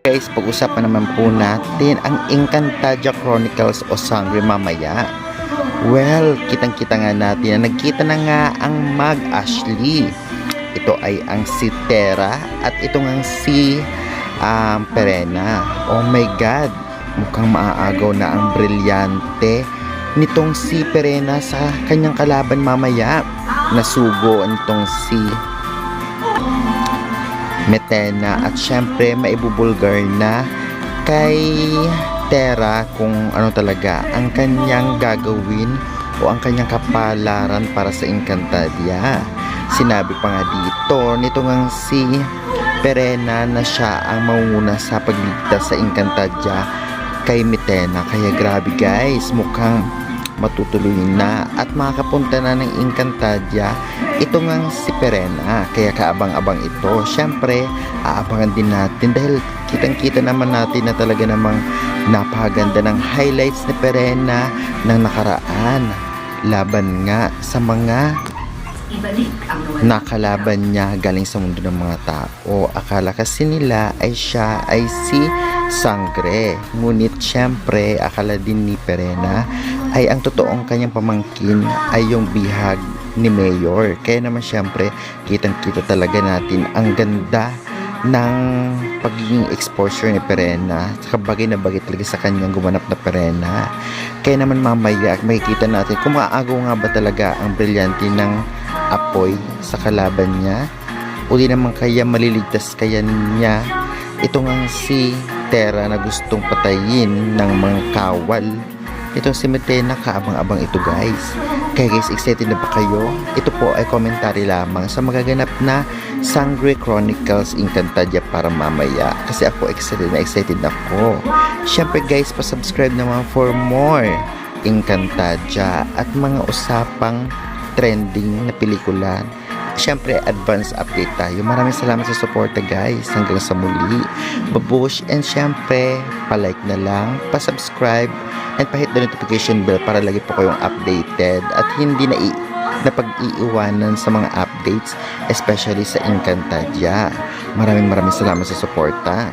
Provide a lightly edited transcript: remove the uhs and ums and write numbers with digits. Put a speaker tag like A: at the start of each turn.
A: guys, pag-usapan naman po natin ang Encantadia Chronicles o Sangre mamaya. Well, kitang-kita nga natin na nagkita na nga ang Mag-Ashley. Ito ay ang si Terra at ito nga si Perena. Oh my God, mukhang maaagaw na ang brilyante nitong si Perena sa kanyang kalaban mamaya. Nasugo nitong si Metena at syempre maibubulgar na kay Terra kung ano talaga ang kanyang gagawin o ang kanyang kapalaran para sa Encantadia. Sinabi pa nga dito nito ngang si Perena na siya ang mangunguna sa pagligtas sa Encantadia kay Metena. Kaya grabe guys, mukhang matutuloy na at makakapunta na ng Encantadia ito ngang si Perena. Kaya kaabang-abang ito. Syempre, aabangan din natin dahil kitang-kita naman natin na talaga namang napakaganda ng highlights ni Perena ng nakaraan. Laban nga sa mga nakalaban niya galing sa mundo ng mga tao. Akala kasi nila ay siya ay si Sangre. Ngunit syempre, akala din ni Perena ay ang totoong kanyang pamangkin ay yung bihag ni Mayor. Kaya naman syempre, kitang-kita talaga natin ang ganda ng pagiging exposure ni Perena. Bagay na bagay talaga sa kanyang gumanap na Perena. Kaya naman mamaya makikita natin kung maaagaw nga ba talaga ang brilyante ng apoy sa kalaban niya o di naman kaya maliligtas kaya niya ito nga si Terra na gustong patayin ng mga kawal. Itong si Metena, kaabang-abang ito guys. Kaya guys, excited na ba kayo? Ito po ay commentary lamang sa magaganap na Sangre Chronicles Encantadia para mamaya. Kasi ako excited ako. Syempre guys, pa-subscribe naman for more Encantadia at mga usapang trending na pelikula. Syempre, advance update tayo. Maraming salamat sa suporta guys. Hanggang sa muli. Babush and syempre, palike na lang, pa-subscribe, and pa-hit the notification bell para lagi po kayong updated at hindi na pag-iiwanan sa mga updates, especially sa Encantadia. Maraming salamat sa suporta.